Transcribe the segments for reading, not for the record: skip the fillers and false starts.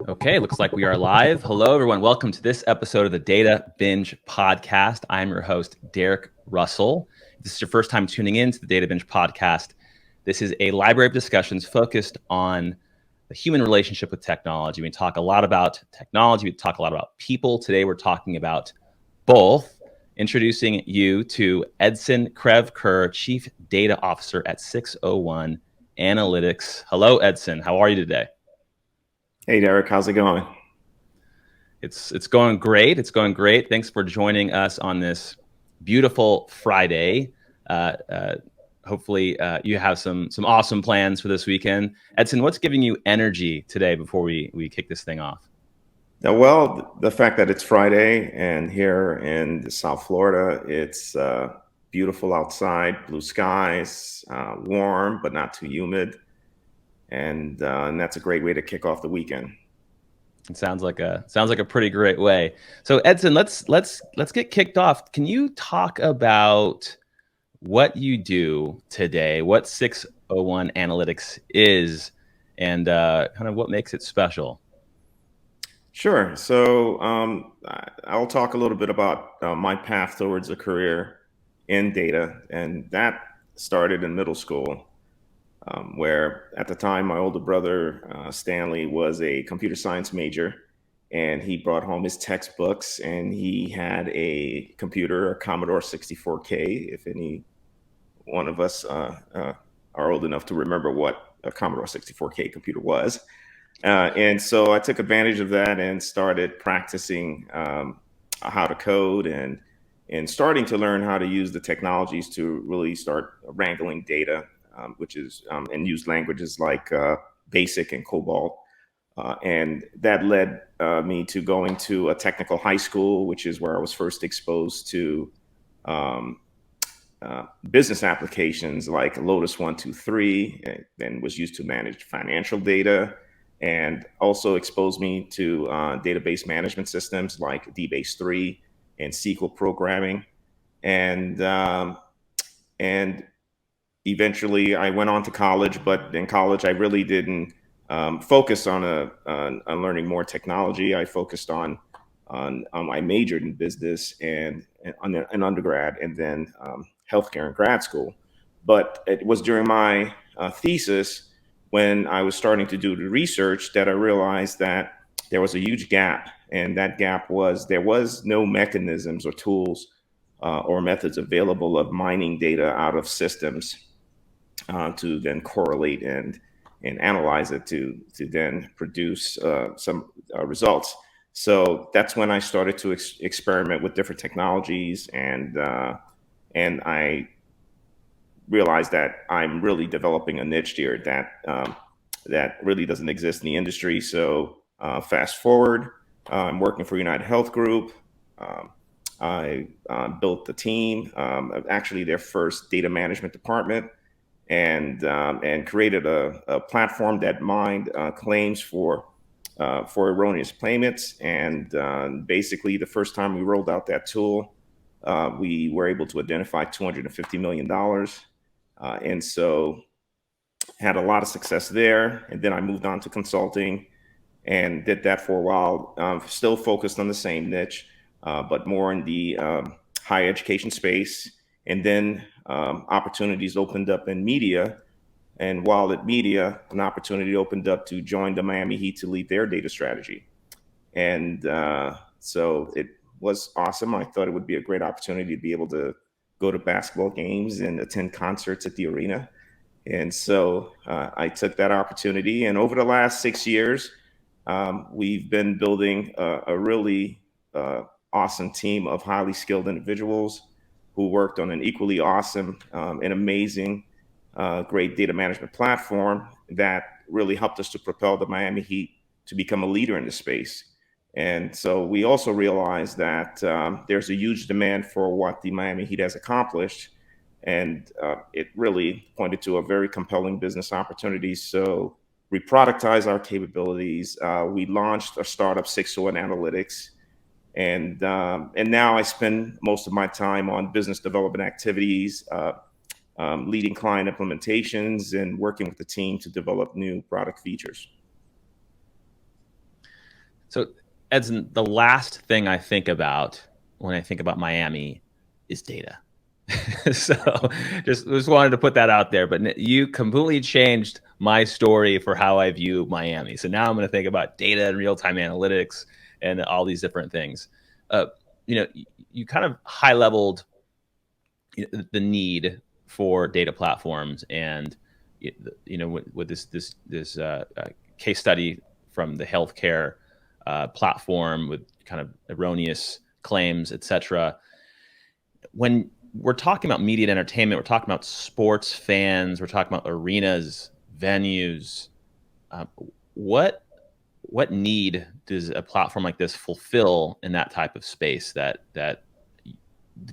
Okay, looks like we are live. Hello, everyone. Welcome to this episode of the Data Binge Podcast. I'm your host, Derek Russell. If this is your first time tuning in to the Data Binge Podcast, this is a library of discussions focused on the human relationship with technology. We talk a lot about technology. We talk a lot about people. Today, we're talking about both. Introducing you to Edson Crevecoeur, Chief Data Officer at 601 Analytics. Hello, Edson. How are you today? Hey, Derek, how's it going? It's going great. It's going great. Thanks for joining us on this beautiful Friday. Hopefully, you have some awesome plans for this weekend. Edson, what's giving you energy today before we kick this thing off? Well, the fact that it's Friday and here in South Florida, it's beautiful outside, blue skies, warm but not too humid, and that's a great way to kick off the weekend. It sounds like a pretty great way. So Edson, let's get kicked off. Can you talk about what you do today, what 601 Analytics is, and kind of what makes it special? Sure. So I'll talk a little bit about my path towards a career in data, and that started in middle school. Where at the time my older brother Stanley was a computer science major, and he brought home his textbooks, and he had a computer, a Commodore 64K. If any one of us are old enough to remember what a Commodore 64K computer was. And so I took advantage of that and started practicing how to code and starting to learn how to use the technologies to really start wrangling data, which is and use languages like BASIC and COBOL. And that led me to going to a technical high school, which is where I was first exposed to business applications like Lotus 123, and was used to manage financial data, and also exposed me to database management systems like DBase3 and SQL programming. And eventually I went on to college, but in college I really didn't focus on learning more technology. I focused on I majored in business and in undergrad, and then healthcare in grad school. But it was during my thesis, when I was starting to do the research, that I realized that there was a huge gap, and that gap was there was no mechanisms or tools or methods available of mining data out of systems to then correlate and analyze it to then produce some results. So that's when I started to experiment with different technologies, and I realized that I'm really developing a niche here that really doesn't exist in the industry. So fast forward, I'm working for United Health Group. I built the team, actually their first data management department, and created a platform that mined claims for erroneous payments. And basically, the first time we rolled out that tool, we were able to identify $250 million. And so had a lot of success there. And then I moved on to consulting and did that for a while, still focused on the same niche, but more in the higher education space. And then opportunities opened up in media. And while at media, an opportunity opened up to join the Miami Heat to lead their data strategy. And so it was awesome. I thought it would be a great opportunity to be able to go to basketball games and attend concerts at the arena. And so I took that opportunity. And over the last 6 years, we've been building a really awesome team of highly skilled individuals who worked on an equally awesome and amazing, great data management platform that really helped us to propel the Miami Heat to become a leader in the space. And so we also realized that there's a huge demand for what the Miami Heat has accomplished. And it really pointed to a very compelling business opportunity. So we productized our capabilities. We launched a startup, 601 Analytics. And now I spend most of my time on business development activities, leading client implementations, and working with the team to develop new product features. So, Edson, the last thing I think about when I think about Miami is data. So just wanted to put that out there. But you completely changed my story for how I view Miami. So now I'm going to think about data and real time analytics and all these different things. You kind of high leveled the need for data platforms, and with this case study from the healthcare platform with kind of erroneous claims, etc. When we're talking about media and entertainment, we're talking about sports fans, we're talking about arenas, venues. Uh, what need does a platform like this fulfill in that type of space that the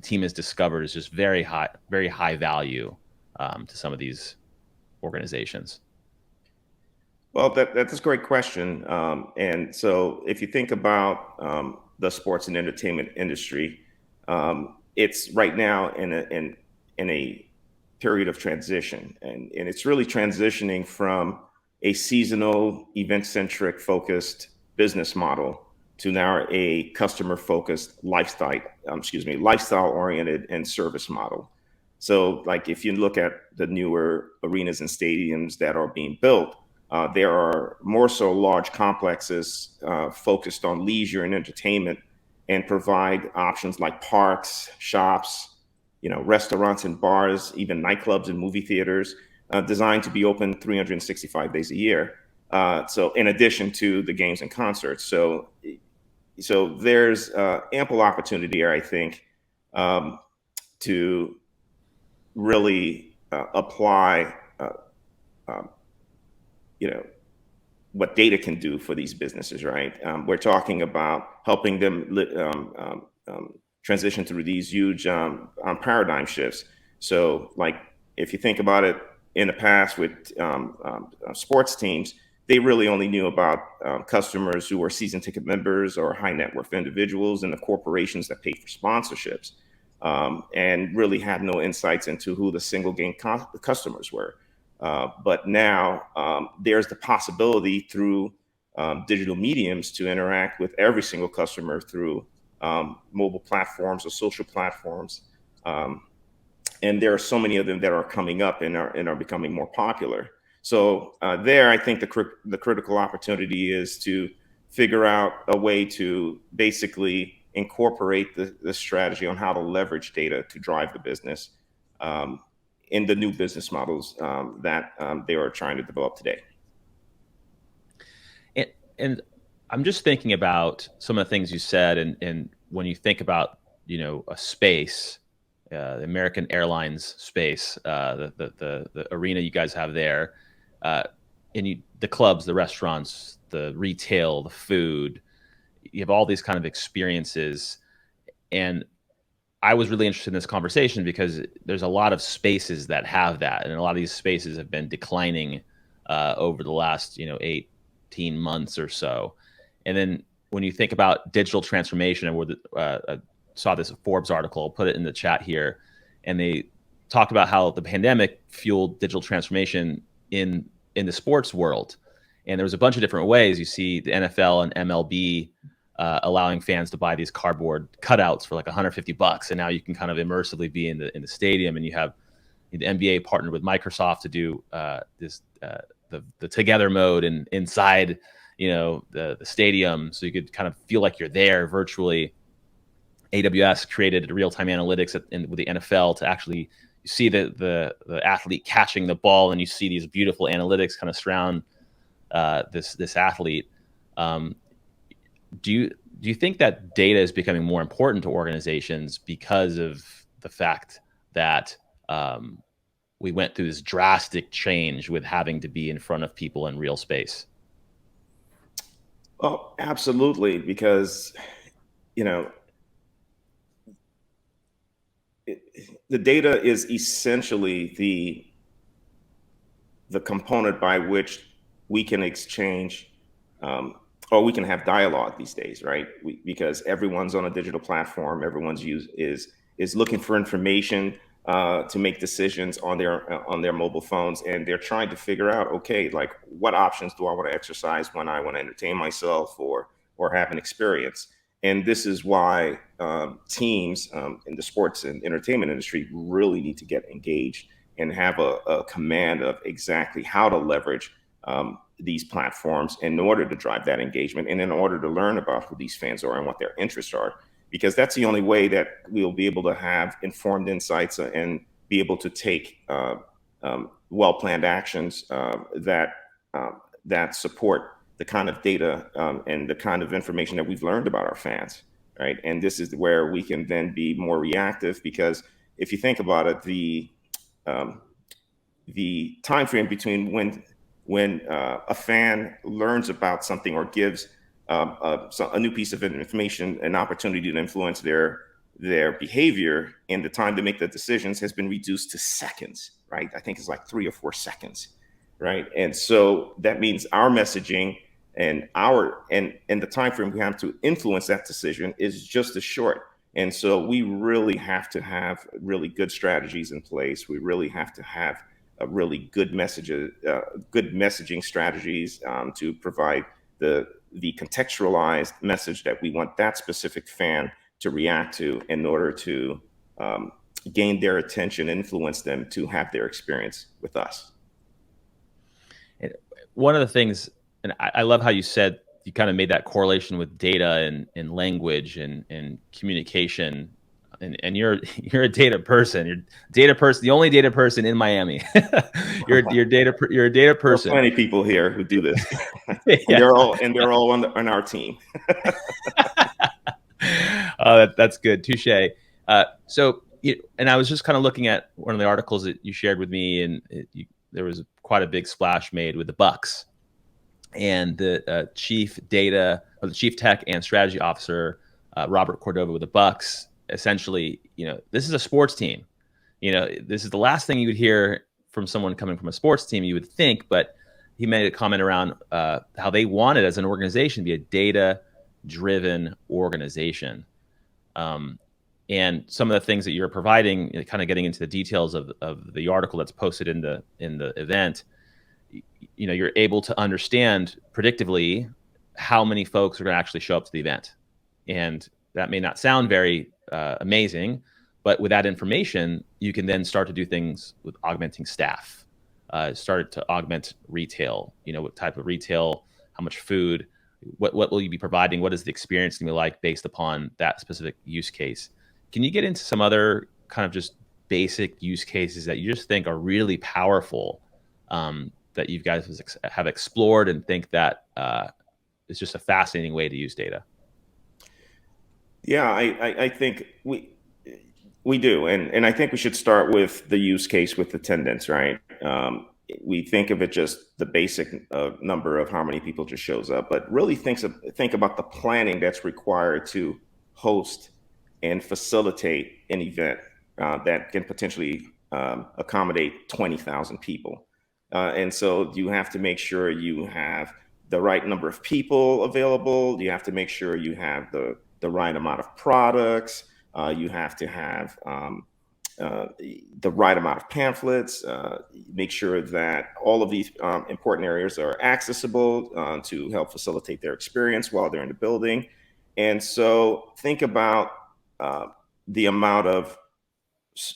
team has discovered is just very high value to some of these organizations? Well, that's a great question. And so, if you think about the sports and entertainment industry, it's right now in a period of transition, and it's really transitioning from a seasonal, event-centric focused business model to now a customer-focused lifestyle-oriented and service model. So, like if you look at the newer arenas and stadiums that are being built, there are more so large complexes focused on leisure and entertainment and provide options like parks, shops, restaurants and bars, even nightclubs and movie theaters, designed to be open 365 days a year. So in addition to the games and concerts. So there's ample opportunity here, I think, to really apply, um, you know, what data can do for these businesses, right? We're talking about helping them transition through these huge paradigm shifts. So, like, if you think about it, in the past with sports teams, they really only knew about customers who were season ticket members or high net worth individuals and the corporations that paid for sponsorships, and really had no insights into who the single game customers were. But now there's the possibility through digital mediums to interact with every single customer through mobile platforms or social platforms. And there are so many of them that are coming up and are becoming more popular. So there, I think the critical opportunity is to figure out a way to basically incorporate the strategy on how to leverage data to drive the business. In the new business models that they are trying to develop today. And I'm just thinking about some of the things you said, and when you think about a space, the American Airlines space, the arena you guys have there, and the clubs, the restaurants, the retail, the food, you have all these kind of experiences. And I was really interested in this conversation because there's a lot of spaces that have that, and a lot of these spaces have been declining over the last 18 months or so. And then when you think about digital transformation, and I saw this Forbes article, I'll put it in the chat here, and they talked about how the pandemic fueled digital transformation in the sports world. And there was a bunch of different ways. You see the NFL and MLB allowing fans to buy these cardboard cutouts for like $150, and now you can kind of immersively be in the stadium. And you have the NBA partnered with Microsoft to do the together mode and inside the stadium, so you could kind of feel like you're there virtually. AWS created real-time analytics with the NFL to actually see the athlete catching the ball, and you see these beautiful analytics kind of surround this athlete. Do you think that data is becoming more important to organizations because of the fact that we went through this drastic change with having to be in front of people in real space? Well, absolutely, because you know the data is essentially the component by which we can exchange, or we can have dialogue these days, right? Because everyone's on a digital platform, is looking for information to make decisions on their mobile phones, and they're trying to figure out, okay, like what options do I want to exercise when I want to entertain myself, or or have an experience. And this is why teams in the sports and entertainment industry really need to get engaged and have a command of exactly how to leverage these platforms in order to drive that engagement and in order to learn about who these fans are and what their interests are, because that's the only way that we'll be able to have informed insights and be able to take well-planned actions that support the kind of data and the kind of information that we've learned about our fans, right? And this is where we can then be more reactive, because if you think about it, the time frame between when a fan learns about something or gives a new piece of information an opportunity to influence their behavior, and the time to make the decisions has been reduced to seconds, right? I think it's like 3 or 4 seconds, right? And so that means our messaging and the time frame we have to influence that decision is just as short. And so we really have to have really good strategies in place. We really have to have a really good messaging strategies to provide the contextualized message that we want that specific fan to react to in order to gain their attention, influence them to have their experience with us. One of the things, and I love how you said, you kind of made that correlation with data and language and communication. And you're a data person. The only data person in Miami. you're a data person. There's plenty of people here who do this. Yeah. and they're all on our team. That's good. Touche. And I was just kind of looking at one of the articles that you shared with me, and there was quite a big splash made with the Bucks, and the chief tech and strategy officer, Robert Cordova with the Bucks. Essentially, this is a sports team. This is the last thing you would hear from someone coming from a sports team, you would think, but he made a comment around how they wanted as an organization to be a data-driven organization. And some of the things that you're providing, kind of getting into the details of the article that's posted in the event, you're able to understand predictively how many folks are going to actually show up to the event. And that may not sound very amazing, but with that information, you can then start to do things with augmenting staff, start to augment retail, what type of retail, how much food, what will you be providing? What is the experience going to be like based upon that specific use case? Can you get into some other kind of just basic use cases that you just think are really powerful, that you guys have explored and think that is just a fascinating way to use data? Yeah, I think we do, and I think we should start with the use case with attendance, right? We think of it just the basic number of how many people just shows up, but really think about the planning that's required to host and facilitate an event that can potentially accommodate 20,000 people. And so you have to make sure you have the right number of people available. You have to make sure you have the right amount of products. You have to have the right amount of pamphlets. Make sure that all of these important areas are accessible to help facilitate their experience while they're in the building. And so think about the amount of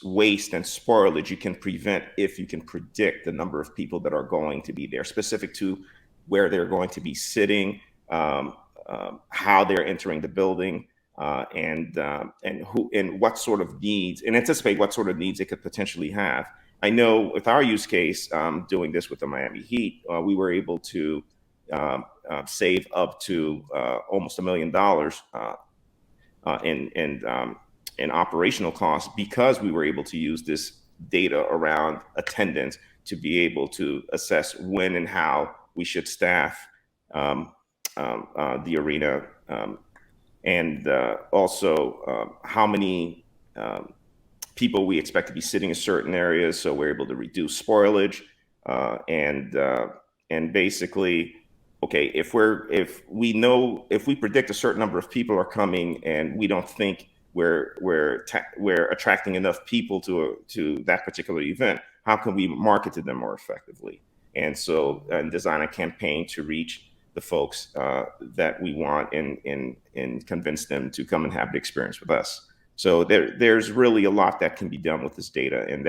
waste and spoilage you can prevent if you can predict the number of people that are going to be there, specific to where they're going to be sitting, how they're entering the building, and who and what sort of needs, and anticipate what sort of needs they could potentially have. I know with our use case, doing this with the Miami Heat, we were able to save up to almost $1 million in operational costs, because we were able to use this data around attendance to be able to assess when and how we should staff the arena, and also how many people we expect to be sitting in certain areas. So we're able to reduce spoilage, and basically, okay, if we predict a certain number of people are coming and we don't think we're attracting enough people to that particular event, how can we market to them more effectively? And so, design a campaign to reach the folks that we want and convince them to come and have the experience with us. So there's really a lot that can be done with this data, and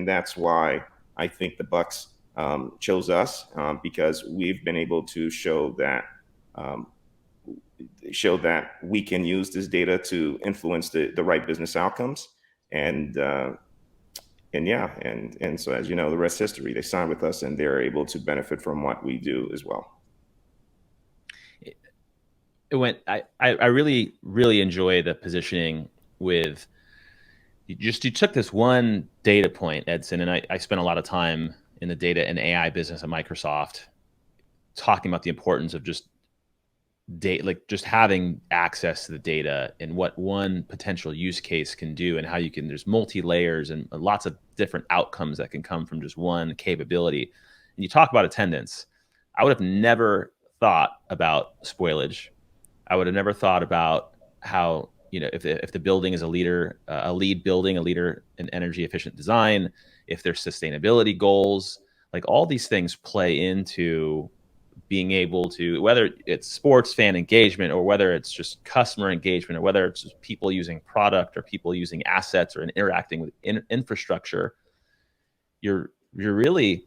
that's why I think the Bucks chose us, because we've been able to um, show that we can use this data to influence the right business outcomes. And yeah, and so, as you know, the rest is history. They signed with us, and they're able to benefit from what we do as well. It went. I really enjoy the positioning with you took this one data point, Edson, and I spent a lot of time in the data and AI business at Microsoft talking about the importance of just data, like just having access to the data and what one potential use case can do, and how you can, there's multi layers and lots of different outcomes that can come from just one capability. And you talk about attendance. I would have never thought about spoilage. I would have never thought about how, if the building is a lead building, a leader in energy efficient design, if there's sustainability goals, like all these things play into being able to, whether it's sports fan engagement or whether it's just customer engagement or whether it's just people using product or people using assets or interacting with infrastructure, you're really,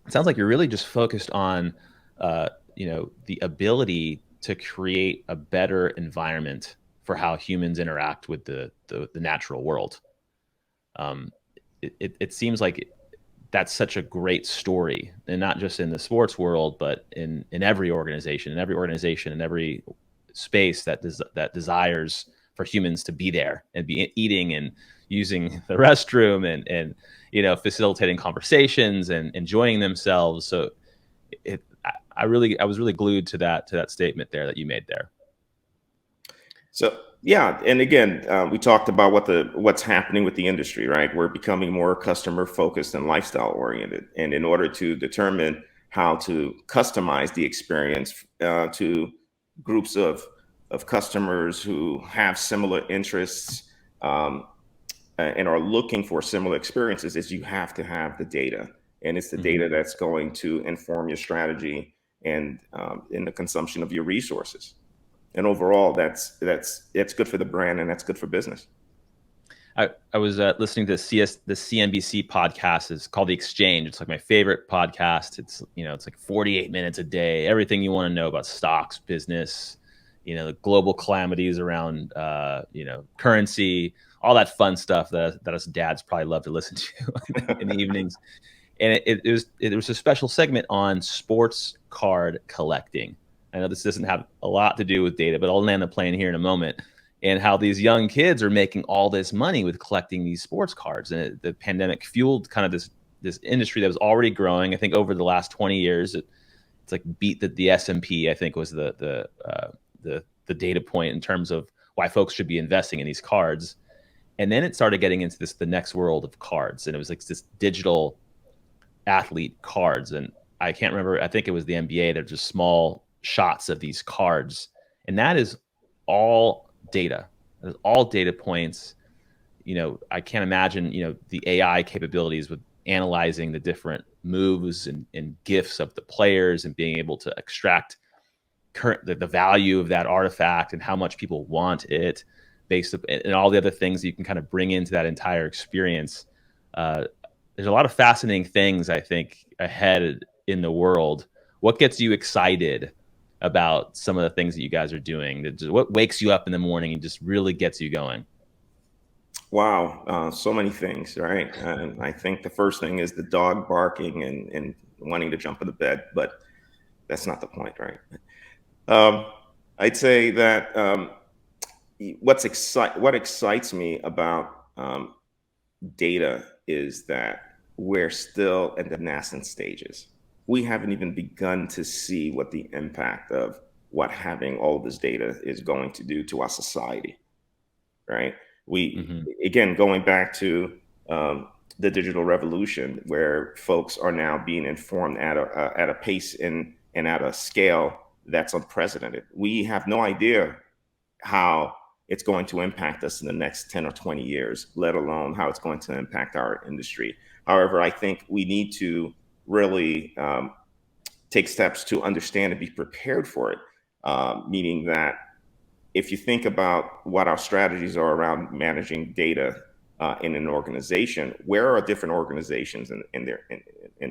it sounds like you're really just focused on the ability to create a better environment for how humans interact with the natural world. It seems like that's such a great story, and not just in the sports world, but in every organization, in every space that desires for humans to be there and be eating and using the restroom and facilitating conversations and enjoying themselves. So I was really glued to that statement there that you made there. So yeah, and again, we talked about what's happening with the industry, right? We're becoming more customer focused and lifestyle oriented, and in order to determine how to customize the experience to groups of customers who have similar interests, and are looking for similar experiences, is you have to have the data, and it's the data that's going to inform your strategy and in the consumption of your resources. And overall, that's good for the brand, and that's good for business. I was listening to the CNBC podcast. It's called The Exchange. It's like my favorite podcast. It's it's like 48 minutes a day. Everything you want to know about stocks, business, the global calamities around currency, all that fun stuff that us dads probably love to listen to in the evenings. And it was a special segment on sports card collecting. I know this doesn't have a lot to do with data, but I'll land the plane here in a moment. And how these young kids are making all this money with collecting these sports cards. And the pandemic fueled kind of this industry that was already growing. I think over the last 20 years, it's like beat the S&P, I think was the data point in terms of why folks should be investing in these cards. And then it started getting into the next world of cards. And it was like this digital athlete cards. And I can't remember, I think it was the NBA. They're just small shots of these cards. And that is all data. There's all data points. I can't imagine, the AI capabilities with analyzing the different moves and gifts of the players and being able to extract the value of that artifact and how much people want it based up, and all the other things that you can kind of bring into that entire experience. There's a lot of fascinating things, I think, ahead in the world. What gets you excited about some of the things that you guys are doing? What wakes you up in the morning and just really gets you going? Wow, so many things, right? And I think the first thing is the dog barking and wanting to jump in the bed, but that's not the point, right? Um, I'd say that what excites me about data is that we're still in the nascent stages. We haven't even begun to see what the impact of what having all this data is going to do to our society, right? Again, going back to the digital revolution, where folks are now being informed at a pace and at a scale that's unprecedented. We have no idea how it's going to impact us in the next 10 or 20 years, let alone how it's going to impact our industry. However, I think we need to really take steps to understand and be prepared for it. Meaning that if you think about what our strategies are around managing data in an organization, where are different organizations in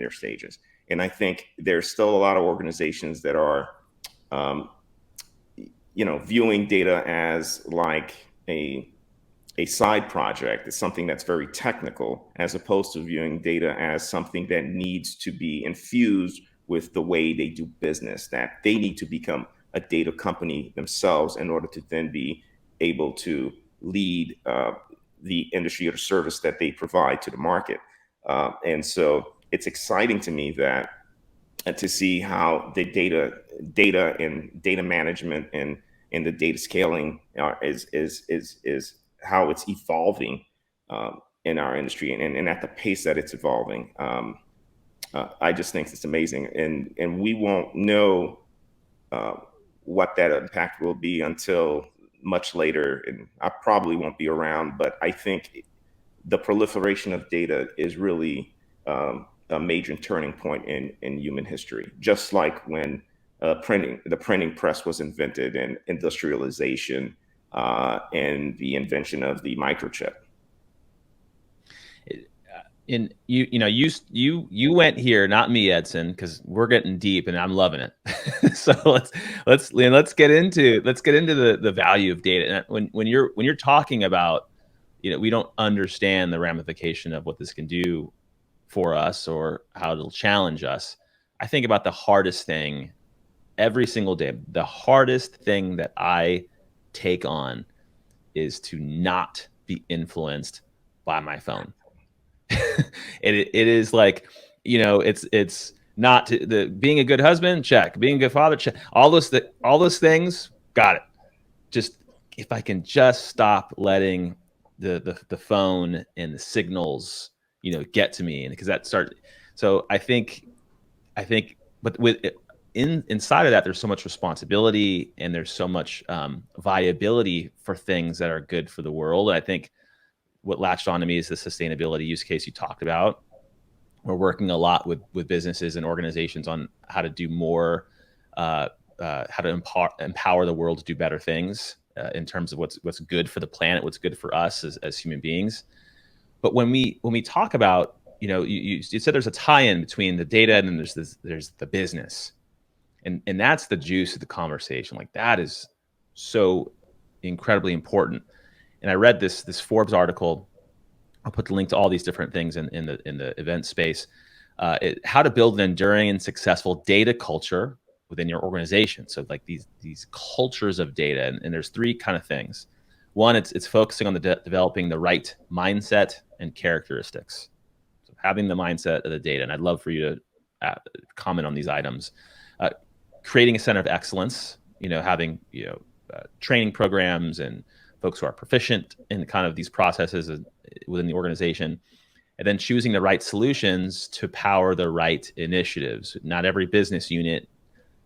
their stages? And I think there's still a lot of organizations that are, viewing data as like a side project. It's something that's very technical, as opposed to viewing data as something that needs to be infused with the way they do business, that they need to become a data company themselves in order to then be able to lead the industry or the service that they provide to the market. And so it's exciting to me that to see how the data and data management and the data scaling is how it's evolving in our industry, and at the pace that it's evolving. I just think it's amazing, and we won't know what that impact will be until much later, and I probably won't be around. But I think the proliferation of data is really a major turning point in human history. Just like when the printing press was invented, and industrialization, and the invention of the microchip. In you went here, not me, Edson, because we're getting deep and I'm loving it. So let's get into the value of data. And when you're talking about, we don't understand the ramification of what this can do for us or how it'll challenge us. I think about the hardest thing every single day. The hardest thing that I take on is to not be influenced by my phone. It is like, it's not being a good husband, check. Being a good father, check. All those things, got it. Just if I can just stop letting the phone and the signals, get to me, and because that started. So I think, but inside of that, there's so much responsibility, and there's so much viability for things that are good for the world. I think what latched on to me is the sustainability use case you talked about. We're working a lot with businesses and organizations on how to do more, how to empower the world to do better things in terms of what's good for the planet, what's good for us as human beings. But when we talk about, you said there's a tie-in between the data and then there's the business, and that's the juice of the conversation. Like, that is so incredibly important. And I read this Forbes article. I'll put the link to all these different things in the event space. How to build an enduring and successful data culture within your organization. So like these cultures of data, and there's three kind of things. One, it's focusing on developing the right mindset and characteristics. So having the mindset of the data, and I'd love for you to comment on these items. Creating a center of excellence. Having training programs and folks who are proficient in kind of these processes within the organization, and then choosing the right solutions to power the right initiatives. Not every business unit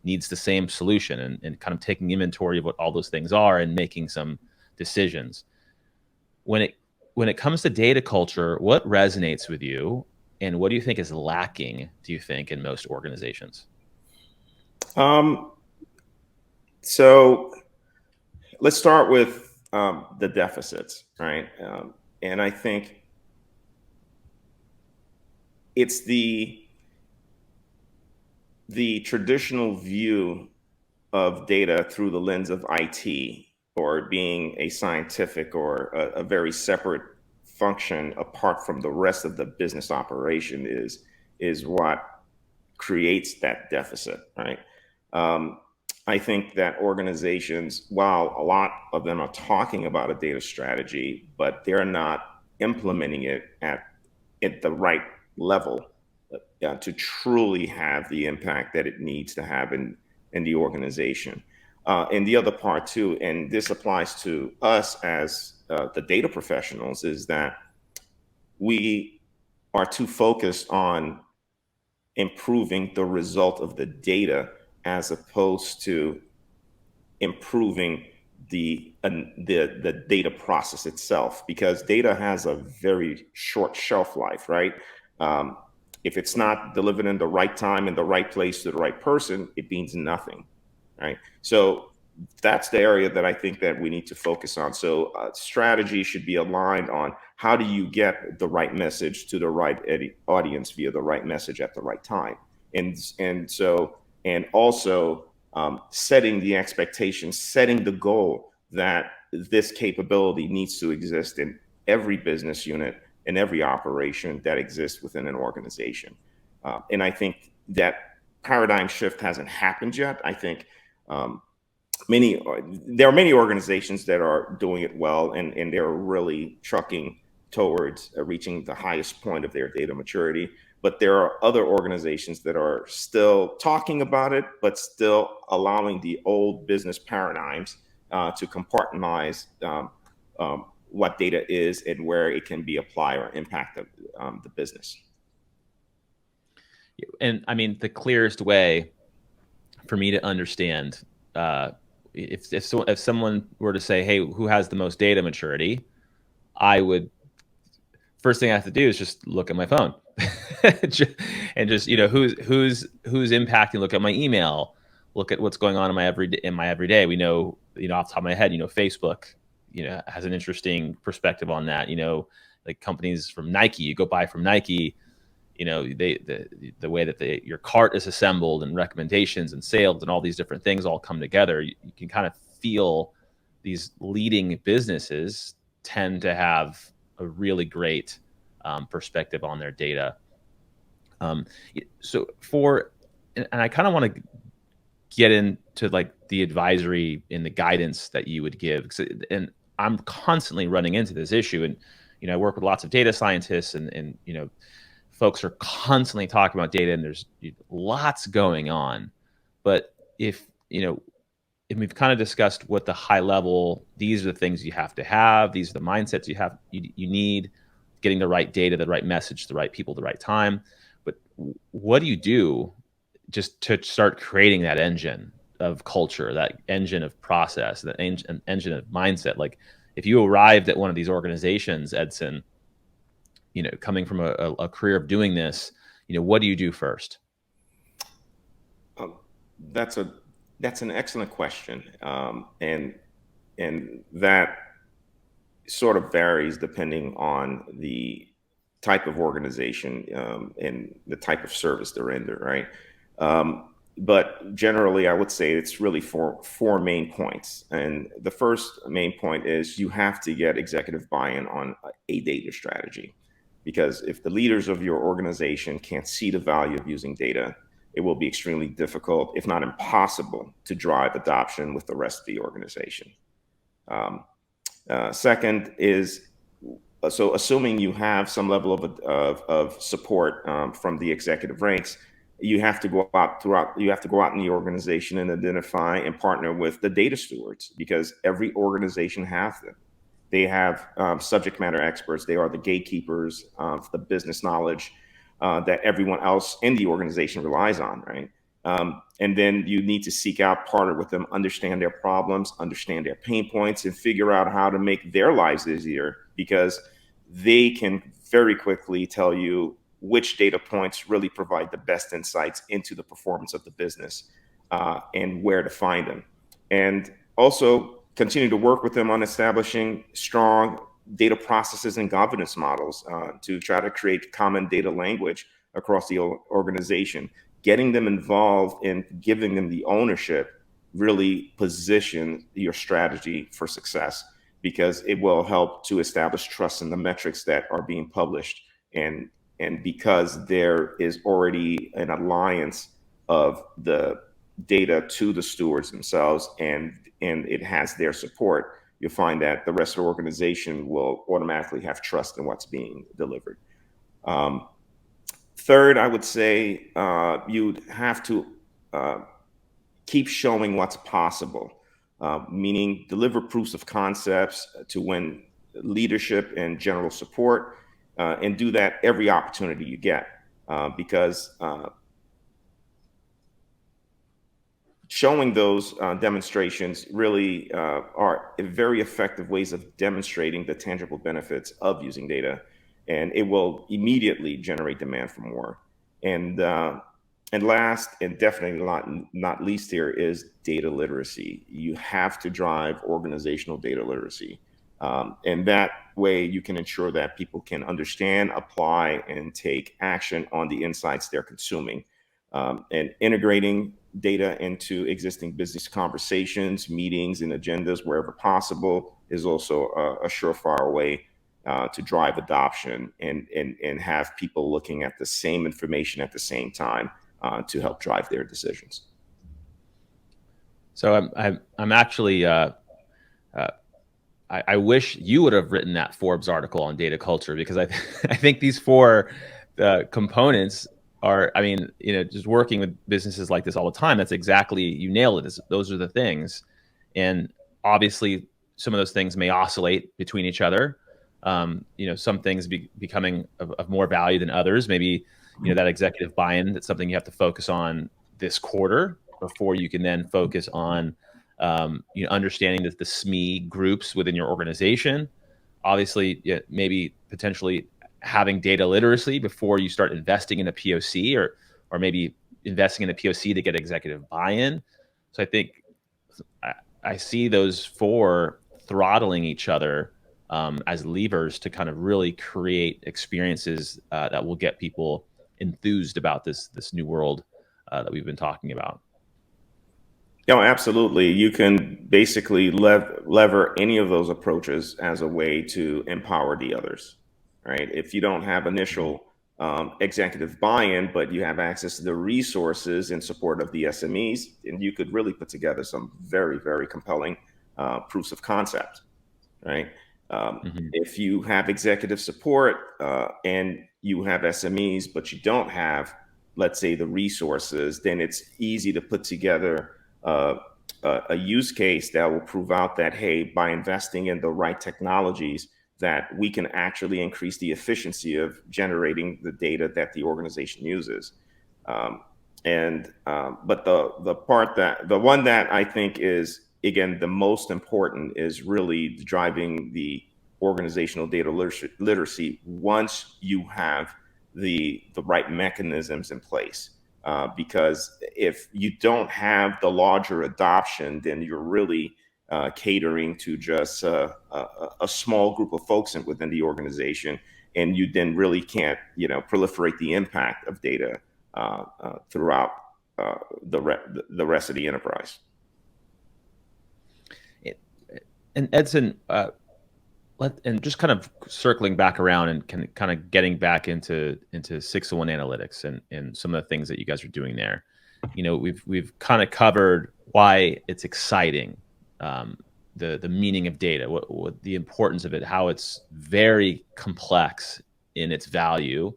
needs the same solution, and kind of taking inventory of what all those things are and making some decisions. When it comes to data culture, what resonates with you, and what do you think is lacking, do you think, in most organizations? So let's start with the deficits, right? And I think it's the traditional view of data through the lens of IT, or being a scientific or a very separate function apart from the rest of the business operation is what creates that deficit, right? I think that organizations, while a lot of them are talking about a data strategy, but they're not implementing it at the right level to truly have the impact that it needs to have in the organization. And the other part too, and this applies to us as the data professionals, is that we are too focused on improving the result of the data, as opposed to improving the data process itself, because data has a very short shelf life, right? If it's not delivered in the right time, in the right place to the right person, it means nothing, right? So that's the area that I think that we need to focus on. So strategy should be aligned on how do you get the right message to the right audience via the right message at the right time, and also setting the expectation, setting the goal that this capability needs to exist in every business unit, in every operation that exists within an organization. And I think that paradigm shift hasn't happened yet. I think um, there are many organizations that are doing it well, and they're really trucking towards reaching the highest point of their data maturity. But there are other organizations that are still talking about it, but still allowing the old business paradigms to compartmentalize what data is and where it can be applied or impact the business. And I mean, the clearest way for me to understand, if someone were to say, "Hey, who has the most data maturity?" I would, first thing I have to do is just look at my phone, and just who's impacting. Look at my email. Look at what's going on in my everyday. We know, off the top of my head, Facebook, has an interesting perspective on that. Like companies from Nike, you go buy from Nike. The way that your cart is assembled and recommendations and sales and all these different things all come together. You can kind of feel these leading businesses tend to have a really great perspective on their data. So and I kind of want to get into like the advisory and the guidance that you would give, and I'm constantly running into this issue, and I work with lots of data scientists, and folks are constantly talking about data, and there's lots going on. But if we've kind of discussed what the high level, these are the things you have to have, these are the mindsets you need, getting the right data, the right message, the right people, the right time. But what do you do just to start creating that engine of culture, that engine of process, that engine of mindset? Like if you arrived at one of these organizations, Edson, coming from a career of doing this, what do you do first? That's an excellent question, and that sort of varies depending on the type of organization and the type of service they're in, right? But generally, I would say it's really four main points. And the first main point is you have to get executive buy-in on a data strategy. Because if the leaders of your organization can't see the value of using data, it will be extremely difficult, if not impossible, to drive adoption with the rest of the organization. Second is, so assuming you have some level of support from the executive ranks, you have to go out in the organization and identify and partner with the data stewards, because every organization has them. They have subject matter experts. They are the gatekeepers of the business knowledge that everyone else in the organization relies on, right? And then you need to seek out, partner with them, understand their problems, understand their pain points, and figure out how to make their lives easier, because they can very quickly tell you which data points really provide the best insights into the performance of the business and where to find them. And also continue to work with them on establishing strong data processes and governance models to try to create common data language across the organization. Getting them involved and giving them the ownership really position your strategy for success, because it will help to establish trust in the metrics that are being published. And because there is already an alliance of the data to the stewards themselves, and it has their support, you'll find that the rest of the organization will automatically have trust in what's being delivered. Third, I would say you'd have to keep showing what's possible, meaning deliver proofs of concepts to win leadership and general support, and do that every opportunity you get, because showing those demonstrations really are very effective ways of demonstrating the tangible benefits of using data, and it will immediately generate demand for more. And and last and definitely not least here is data literacy. You have to drive organizational data literacy. And that way you can ensure that people can understand, apply, and take action on the insights they're consuming. And integrating data into existing business conversations, meetings, and agendas wherever possible is also a surefire way to drive adoption and have people looking at the same information at the same time to help drive their decisions. So I'm actually I wish you would have written that Forbes article on data culture, because I think these four components are, I mean, just working with businesses like this all the time, that's exactly, you nailed it. Those are the things. And obviously some of those things may oscillate between each other. Some things becoming of more value than others. Maybe, that executive buy-in, that's something you have to focus on this quarter before you can then focus on understanding the SME groups within your organization. Obviously, maybe potentially having data literacy before you start investing in a POC, or maybe investing in a POC to get executive buy-in. So I think I see those four throttling each other as levers to kind of really create experiences that will get people enthused about this new world that we've been talking about. No, absolutely. You can basically lever any of those approaches as a way to empower the others, right? If you don't have initial executive buy-in, but you have access to the resources in support of the SMEs, and you could really put together some very, very compelling proofs of concept, right? If you have executive support and you have SMEs, but you don't have, let's say, the resources, then it's easy to put together a use case that will prove out that, hey, by investing in the right technologies, that we can actually increase the efficiency of generating the data that the organization uses. But the one that I think is, again, the most important is really driving the organizational data literacy once you have the right mechanisms in place. Because if you don't have the larger adoption, then you're really catering to just a small group of folks within the organization, and you then really can't, proliferate the impact of data throughout the rest of the enterprise. And Edson, and just kind of circling back around and kind of getting back into 601 analytics and some of the things that you guys are doing there. We've kind of covered why it's exciting, the meaning of data, what the importance of it, how it's very complex in its value,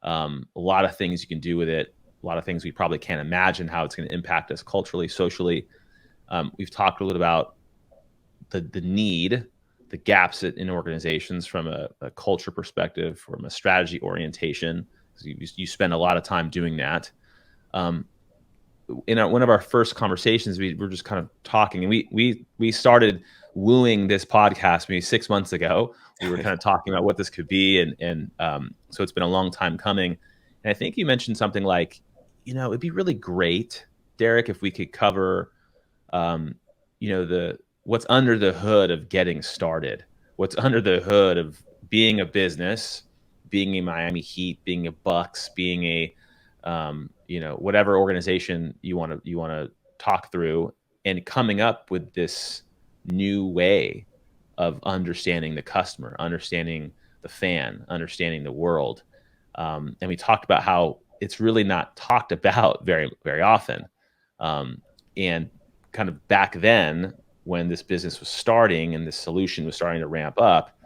a lot of things you can do with it, a lot of things we probably can't imagine how it's going to impact us culturally, socially. We've talked a little about the need, the gaps in organizations from a culture perspective, from a strategy orientation. You spend a lot of time doing that. In one of our first conversations, we were just kind of talking, and we started wooing this podcast maybe 6 months ago. We were kind of talking about what this could be, and so it's been a long time coming. And I think you mentioned something like, it'd be really great, Derek, if we could cover, what's under the hood of getting started, what's under the hood of being a business, being a Miami Heat, being a Bucks, being a whatever organization you want to talk through, and coming up with this new way of understanding the customer, understanding the fan, understanding the world. And we talked about how it's really not talked about very, very often. And kind of back then, when this business was starting and this solution was starting to ramp up,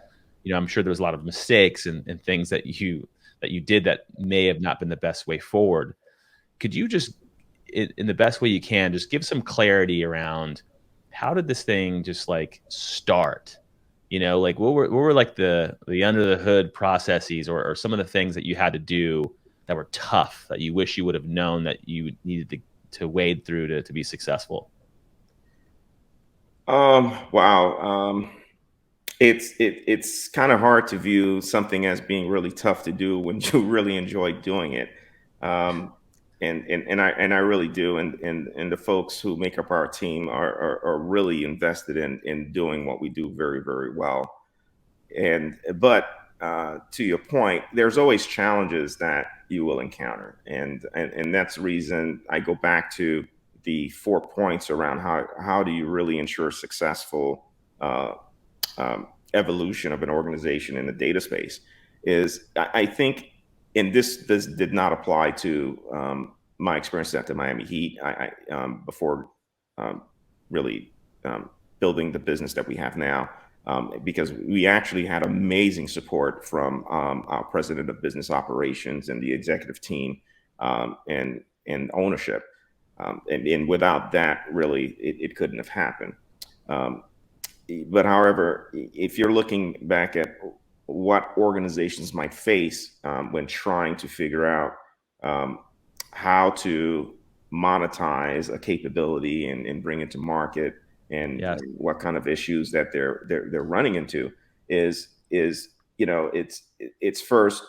I'm sure there was a lot of mistakes and things that you did that may have not been the best way forward. Could you just, in the best way you can, just give some clarity around how did this thing just like start? Like what were like the under the hood processes or some of the things that you had to do that were tough, that you wish you would have known that you needed to wade through to be successful? Wow. It's kind of hard to view something as being really tough to do when you really enjoy doing it. And I really do, and the folks who make up our team are really invested in doing what we do very, very well. But to your point, there's always challenges that you will encounter, and that's the reason I go back to the 4 points around how do you really ensure successful uh, evolution of an organization in the data space. Is I think, and this did not apply to my experience at the Miami Heat. Before um, really building the business that we have now, because we actually had amazing support from our president of business operations and the executive team, and ownership. And without that, really, it couldn't have happened. Um, but however, if you're looking back at what organizations might face when trying to figure out um, how to monetize a capability and bring it to market, and Yes. what kind of issues that they're running into, is it's first,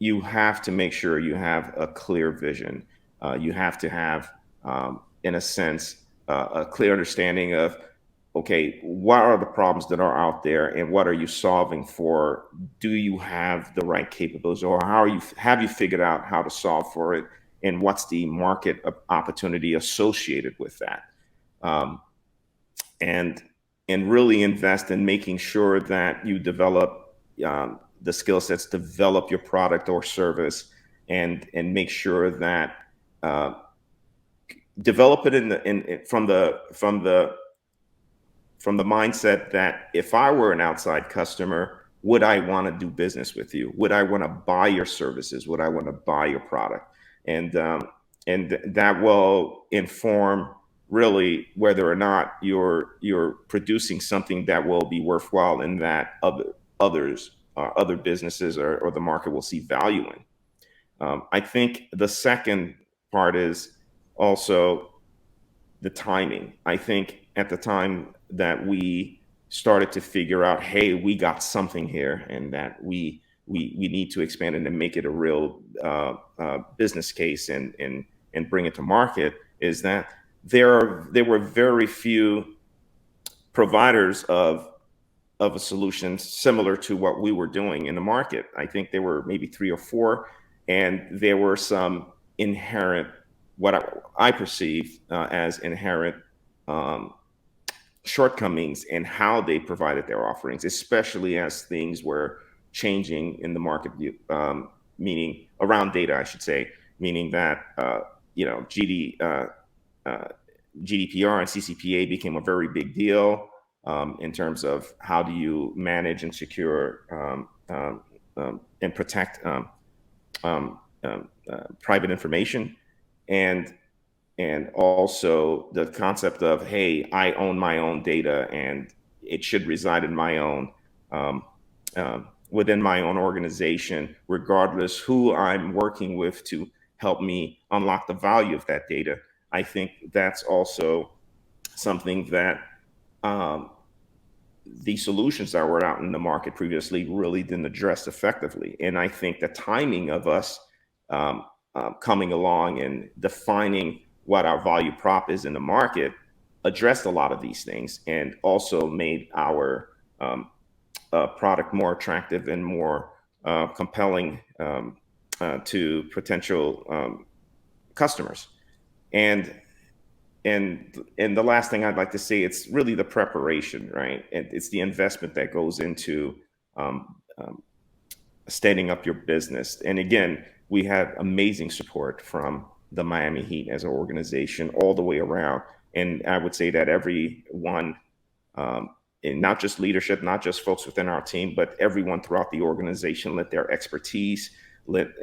you have to make sure you have a clear vision. You have to have, in a sense, a clear understanding of, okay, what are the problems that are out there, and what are you solving for? Do you have the right capabilities, or have you figured out how to solve for it, and what's the market opportunity associated with that? Um, and and really invest in making sure that you develop the skill sets, develop your product or service, and make sure that uh, develop it from the mindset that if I were an outside customer, would I want to do business with you? Would I want to buy your services? Would I want to buy your product? And that will inform really whether or not you're producing something that will be worthwhile, and that other businesses, or the market will see value in. I think the second part is also the timing. I think at the time that we started to figure out, hey, we got something here, and that we need to expand it and make it a real business case, and bring it to market, is that there were very few providers of a solution similar to what we were doing in the market. I think there were maybe three or four, and there were some inherent, what I perceive as inherent um, shortcomings in how they provided their offerings, especially as things were changing in the market, meaning around data, I should say, meaning that uh, GDPR and CCPA became a very big deal in terms of how do you manage and secure and protect private information, and also the concept of, hey, I own my own data, and it should reside in my own within my own organization, regardless who I'm working with to help me unlock the value of that data. I think that's also something that um, the solutions that were out in the market previously really didn't address effectively. And I think the timing of us um, coming along and defining what our value prop is in the market addressed a lot of these things, and also made our product more attractive and more compelling to potential customers. And and the last thing I'd like to say, it's really the preparation, right? And it's the investment that goes into um, um, standing up your business. And again, we had amazing support from the Miami Heat as an organization all the way around. And I would say that everyone, um, and not just leadership, not just folks within our team, but everyone throughout the organization, let their expertise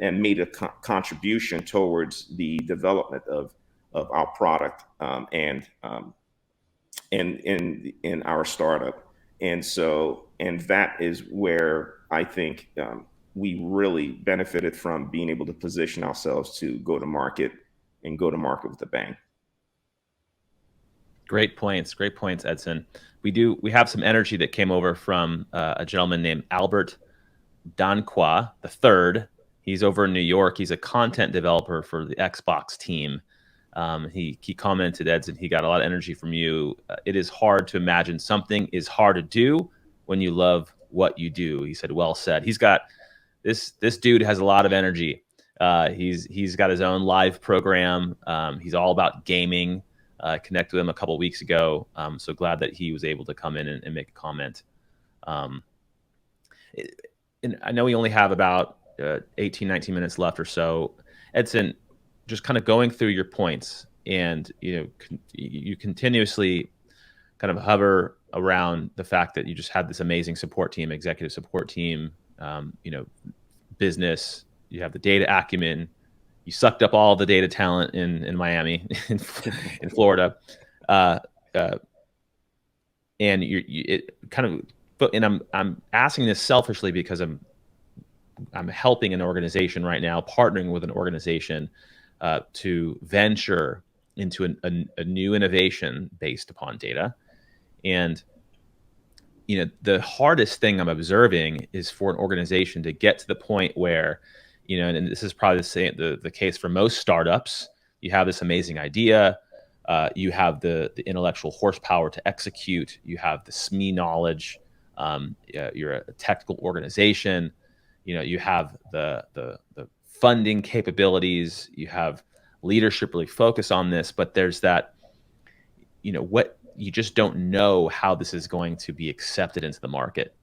and made a contribution towards the development of our product, and in our startup. And that is where I think we really benefited from being able to position ourselves to go to market, and go to market with a bang. Great points. Great points, Edson. We have some energy that came over from a gentleman named Albert Danqua the third. He's over in New York. He's a content developer for the Xbox team. He commented, Edson, he got a lot of energy from you. It is hard to imagine something is hard to do when you love what you do. He said, well said. He's got this dude has a lot of energy. He's got his own live program. He's all about gaming. Connected with him a couple of weeks ago. So glad that he was able to come in and make a comment. And I know we only have about 18, 19 minutes left or so. Edson, just kind of going through your points, and you continuously kind of hover around the fact that you just had this amazing support team, executive support team, business, you have the data acumen, you sucked up all the data talent in Miami, in Florida, and it kind of. And I'm asking this selfishly because I'm helping an organization right now, partnering with an organization to venture into a new innovation based upon data. And the hardest thing I'm observing is for an organization to get to the point where, and this is probably the case for most startups. You have this amazing idea, you have the intellectual horsepower to execute, you have the SME knowledge. You're a technical organization, you have the funding capabilities, you have leadership really focus on this, but there's that, what you just don't know how this is going to be accepted into the market.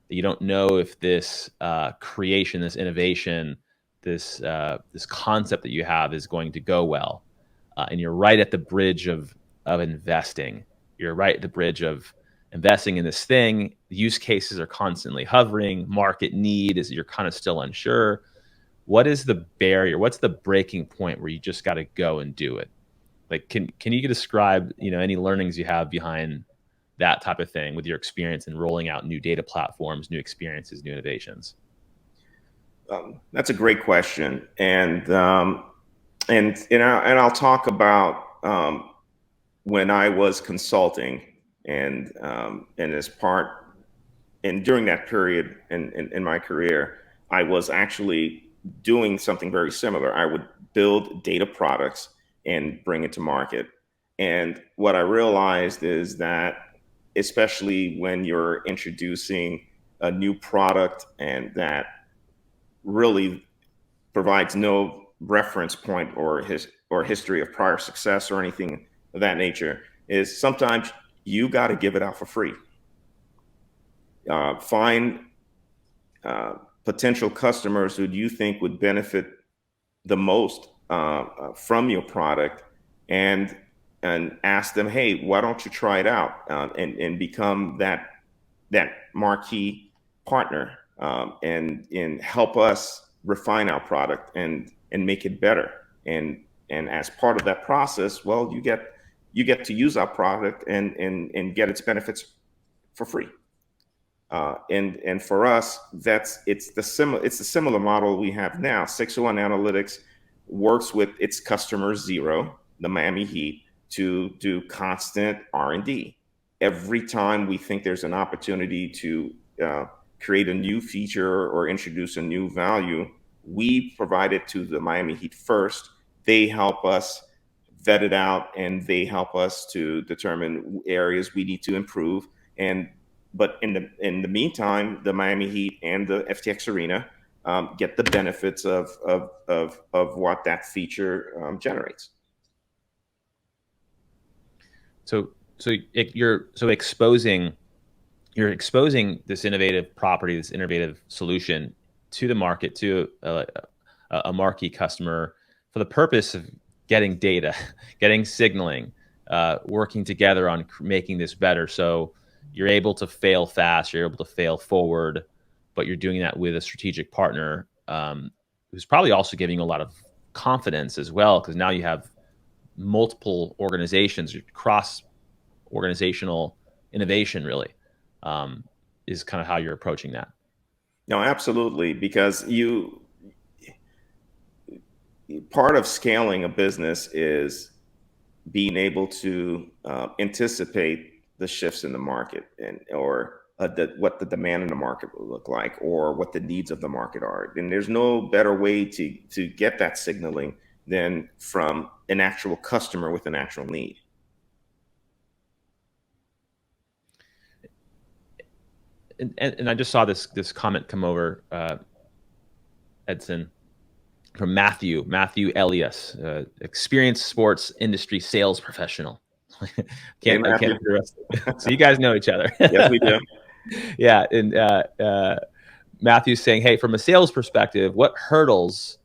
You don't know if this creation, this innovation, this concept that you have is going to go well. And you're right at the bridge of investing. You're right at the bridge of investing in this thing. Use cases are constantly hovering. Market need is you're kind of still unsure. What is the barrier? What's the breaking point where you just got to go and do it? Like, can you describe any learnings you have behind that type of thing with your experience in rolling out new data platforms, new experiences, new innovations? That's a great question, and I'll talk about when I was consulting. And as part, and during that period in my career, I was actually doing something very similar. I would build data products and bring it to market. And what I realized is that, especially when you're introducing a new product and that really provides no reference point or history of prior success or anything of that nature, is sometimes you got to give it out for free. Find potential customers who you think would benefit the most from your product, and ask them, hey, why don't you try it out, and become that marquee partner, and help us refine our product and make it better. And as part of that process, well, you get to use our product and get its benefits for free. And for us, it's the similar model we have now. 601 Analytics works with its customer zero, the Miami Heat, to do constant R&D. Every time we think there's an opportunity to create a new feature or introduce a new value, we provide it to the Miami Heat first. They help us vet it out, and they help us to determine areas we need to improve. But in the meantime, the Miami Heat and the FTX Arena get the benefits of what that feature generates. So you're exposing this innovative property, this innovative solution to the market, to a marquee customer, for the purpose of getting data, getting signaling, working together on making this better. So you're able to fail fast, you're able to fail forward, but you're doing that with a strategic partner who's probably also giving you a lot of confidence as well, because now you have multiple organizations, cross-organizational innovation really is kind of how you're approaching that. No, absolutely, because part of scaling a business is being able to anticipate the shifts in the market, or what the demand in the market will look like, or what the needs of the market are. And there's no better way to get that signaling than from an actual customer with an actual need. And I just saw this comment come over, Edson, from Matthew Elias, experienced sports industry sales professional. Hey, I can't Matthew. do the rest. So you guys know each other. Yes, we do. Yeah, and Matthew's saying, hey, from a sales perspective, what hurdles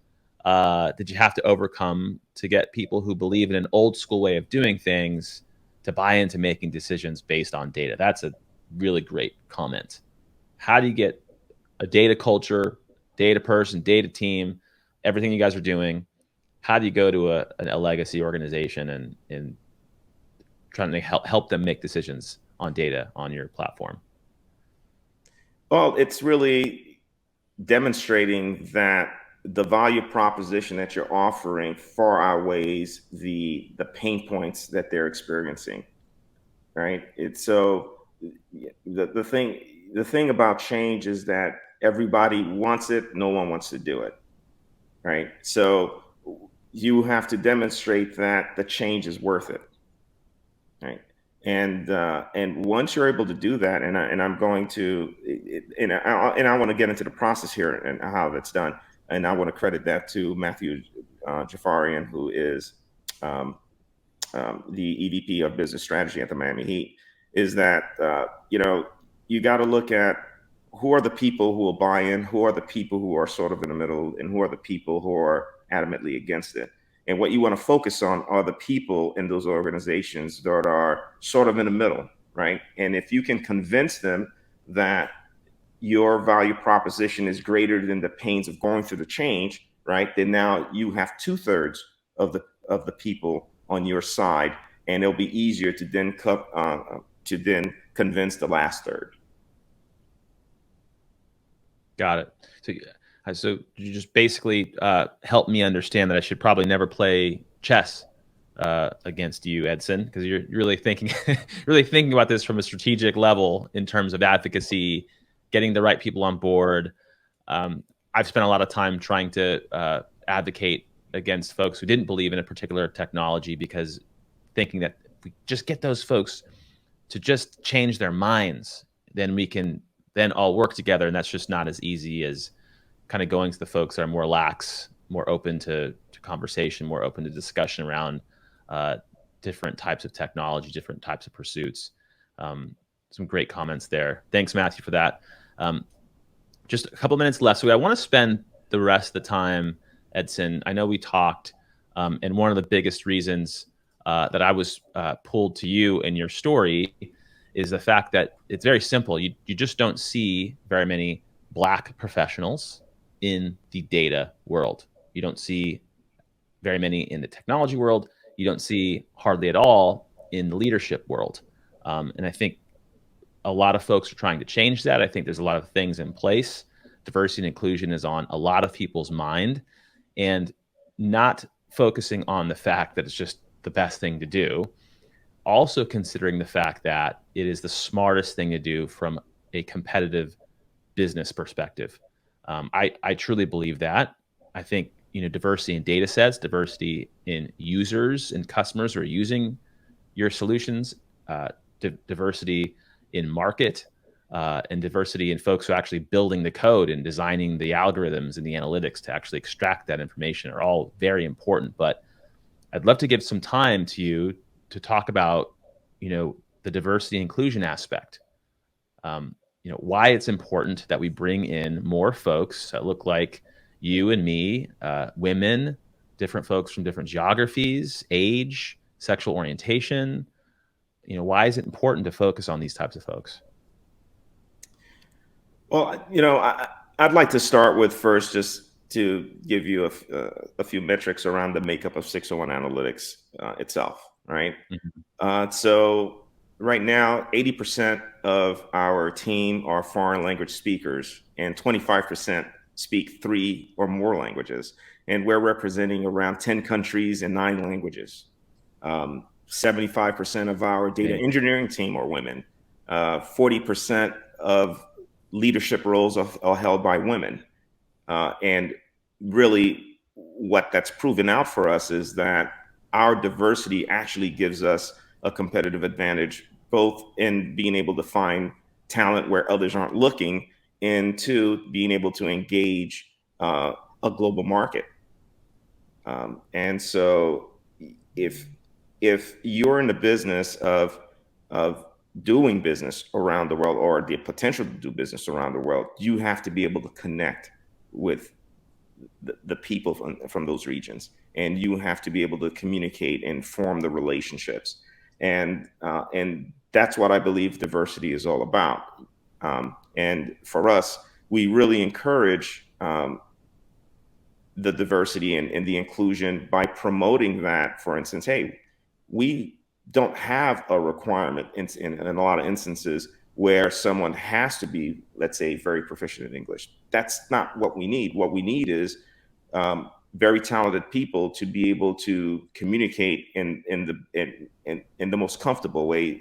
did you have to overcome to get people who believe in an old school way of doing things to buy into making decisions based on data? That's a really great comment. How do you get a data culture, data person, data team, everything you guys are doing? How do you go to a legacy organization and trying to help them make decisions on data on your platform? Well, it's really demonstrating that the value proposition that you're offering far outweighs the pain points that they're experiencing, right? It's so the thing about change is that everybody wants it, no one wants to do it, right? So you have to demonstrate that the change is worth it, right? And once you're able to do that, and I'm going to, and I want to get into the process here and how that's done, and I want to credit that to Matthew Jafarian, who is the EVP of Business Strategy at the Miami Heat. Is that you got to look at who are the people who will buy in, who are the people who are sort of in the middle, and who are the people who are adamantly against it. And what you want to focus on are the people in those organizations that are sort of in the middle, right? And if you can convince them that your value proposition is greater than the pains of going through the change, right? Then now you have 2/3 of the people on your side, and it'll be easier to then convince the last third. Got it. So you just basically help me understand that I should probably never play chess against you, Edson, because you're really thinking about this from a strategic level in terms of advocacy, getting the right people on board. I've spent a lot of time trying to advocate against folks who didn't believe in a particular technology, because thinking that if we just get those folks to just change their minds, then we can then all work together. And that's just not as easy as kind of going to the folks that are more lax, more open to conversation, more open to discussion around different types of technology, different types of pursuits. Some great comments there. Thanks, Matthew, for that. Just a couple minutes left. So I want to spend the rest of the time, Edson. I know we talked, and one of the biggest reasons that I was pulled to you and your story is the fact that it's very simple. You just don't see very many Black professionals in the data world. You don't see very many in the technology world. You don't see hardly at all in the leadership world. And I think a lot of folks are trying to change that. I think there's a lot of things in place. Diversity and inclusion is on a lot of people's mind, and not focusing on the fact that it's just the best thing to do. Also considering the fact that it is the smartest thing to do from a competitive business perspective. I truly believe that. I think diversity in data sets, diversity in users and customers who are using your solutions, diversity in market, and diversity in folks who are actually building the code and designing the algorithms and the analytics to actually extract that information are all very important. But I'd love to give some time to you to talk about, the diversity and inclusion aspect. Why it's important that we bring in more folks that look like you and me, women, different folks from different geographies, age, sexual orientation. Why is it important to focus on these types of folks? Well, I'd like to start with first just to give you a few metrics around the makeup of 601 Analytics itself, right? Mm-hmm. So right now, 80% of our team are foreign language speakers, and 25% speak 3 or more languages. And we're representing around 10 countries and 9 languages. 75% of our data engineering team are women. 40% of leadership roles are held by women. And really, what that's proven out for us is that our diversity actually gives us a competitive advantage, both in being able to find talent where others aren't looking, and two, being able to engage a global market. And so, if you're in the business of doing business around the world, or the potential to do business around the world, you have to be able to connect with the people from those regions, and you have to be able to communicate and form the relationships, and that's what I believe diversity is all about. And for us, we really encourage the diversity and the inclusion by promoting that. For instance, hey, we don't have a requirement in a lot of instances where someone has to be, let's say, very proficient in English. That's not what we need. What we need is very talented people to be able to communicate in the most comfortable way,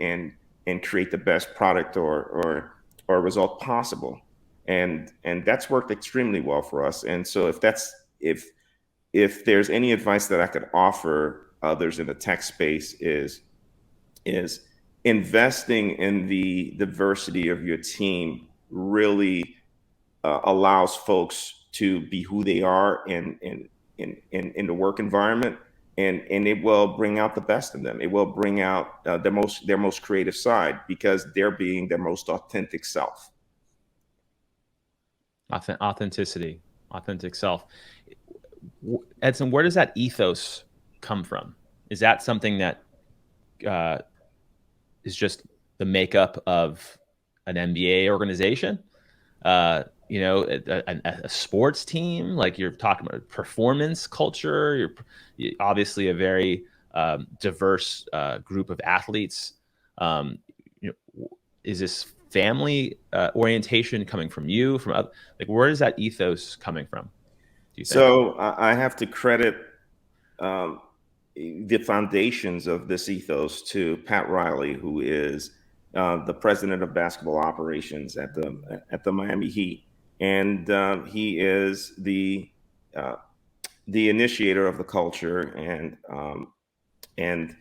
and create the best product or result possible. And that's worked extremely well for us. And so if there's any advice that I could offer others in the tech space, is investing in the diversity of your team really allows folks to be who they are in the work environment, and it will bring out the best in them. It will bring out their most creative side, because they're being their most authentic self. Authenticity, authentic self. Edson, where does that ethos come from? Is that something that is just the makeup of an MBA organization? A sports team, like you're talking about performance culture. You're obviously a very diverse group of athletes. Is this family orientation coming from you? Like, where is that ethos coming from, do you think? So I have to credit the foundations of this ethos to Pat Riley, who is the president of basketball operations at the Miami Heat, and he is the initiator of the culture, and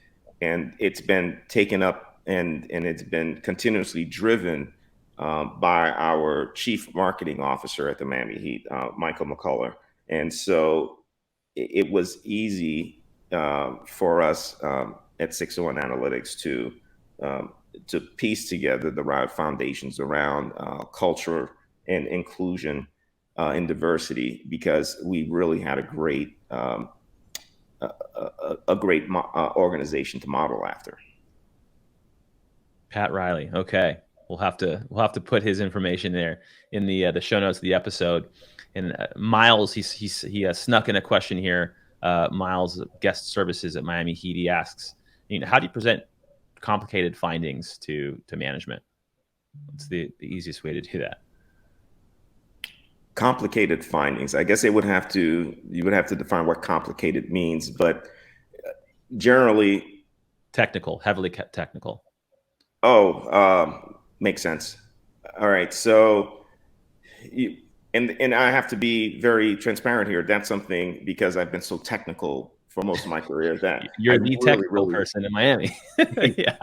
it's been taken up, and it's been continuously driven by our chief marketing officer at the Miami Heat, Michael McCullough. And so it was easy for us at 601 Analytics to piece together the right foundations around culture and inclusion and diversity, because we really had a great organization to model after. Pat Riley. Okay, we'll have to put his information there in the show notes of the episode. And Miles, he snuck in a question here. Miles, guest services at Miami Heat, he asks, how do you present complicated findings to management? What's the easiest way to do that? Complicated findings. I guess you would have to define what complicated means, but generally technical, heavily technical. Makes sense. All right. So and I have to be very transparent here. That's something, because I've been so technical for most of my career, that you're the technical person in Miami. Yeah.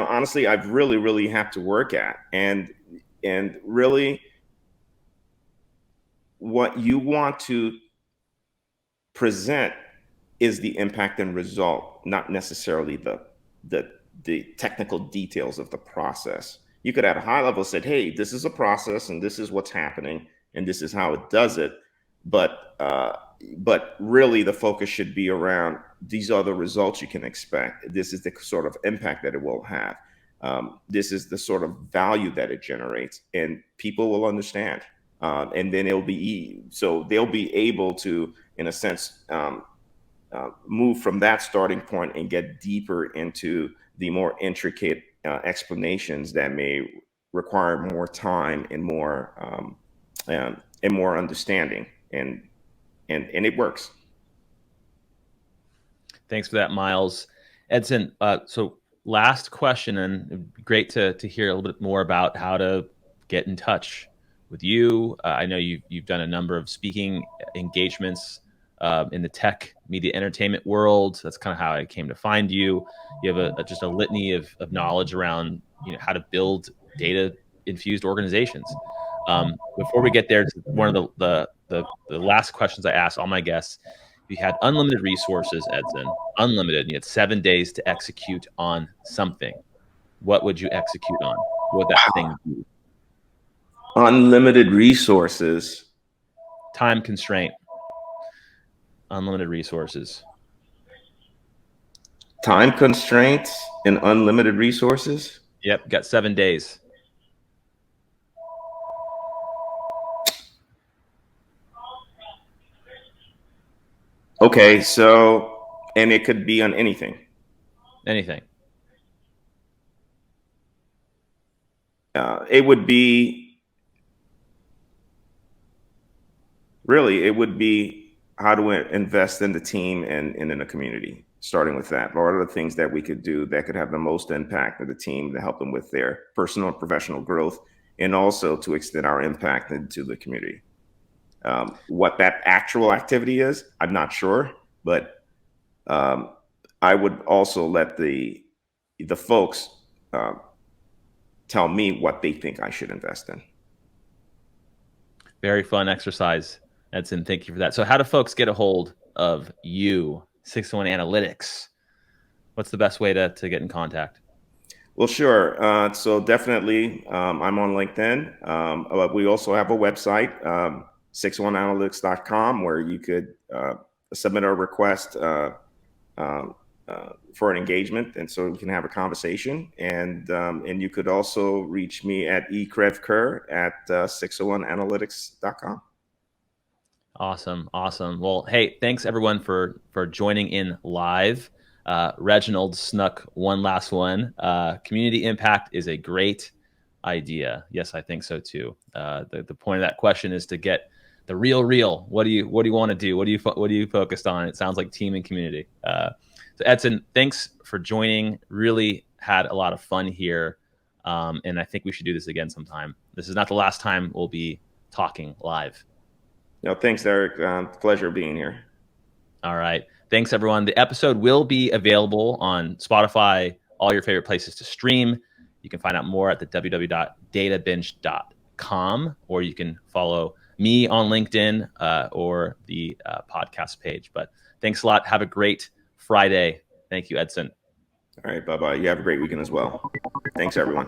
Honestly, I've really had to work at, and really what you want to present is the impact and result, not necessarily the technical details of the process. You could at a high level said, hey, this is a process, and this is what's happening, and this is how it does it. But really the focus should be around, these are the results you can expect. This is the sort of impact that it will have. This is the sort of value that it generates, and people will understand. And then they'll be able to, in a sense, move from that starting point and get deeper into the more intricate explanations that may require more time and more understanding, and it works. Thanks for that, Miles. Edson, so last question, and it'd be great to hear a little bit more about how to get in touch with you. I know you've done a number of speaking engagements in the tech, media, entertainment world. That's kind of how I came to find you. You have just a litany of knowledge around how to build data infused organizations. Before we get there, to one of the last questions I ask all my guests. If you had unlimited resources, Edson, unlimited, and you had 7 days to execute on something, what would you execute on? What would that thing be? Unlimited resources. Time constraint. Unlimited resources. Time constraints and unlimited resources. Yep, got 7 days. Okay, so, and it could be on anything. Anything. It would be how to invest in the team and in the community, starting with that. What are the things that we could do that could have the most impact on the team to help them with their personal and professional growth, and also to extend our impact into the community? What that actual activity is, I'm not sure, but I would also let the folks tell me what they think I should invest in. Very fun exercise, Edson. Thank you for that. So how do folks get a hold of you, 601 Analytics? What's the best way to get in contact? Well, sure. So definitely, I'm on LinkedIn. But we also have a website, 601analytics.com, where you could submit a request for an engagement, and so we can have a conversation. And you could also reach me at Crevecoeur at 601analytics.com. Awesome. Well, hey, thanks everyone for joining in live. Reginald snuck one last one. Community impact is a great idea. Yes, I think so too. The point of that question is to get the real. What do you want to do? What are you focused on? It sounds like team and community. So Edson, thanks for joining. Really had a lot of fun here. And I think we should do this again sometime. This is not the last time we'll be talking live. No, thanks, Eric. Pleasure being here. All right. Thanks, everyone. The episode will be available on Spotify, all your favorite places to stream. You can find out more at the www.databinge.com, or you can follow me on LinkedIn or the podcast page. But thanks a lot. Have a great Friday. Thank you, Edson. All right. Bye-bye. You have a great weekend as well. Thanks, everyone.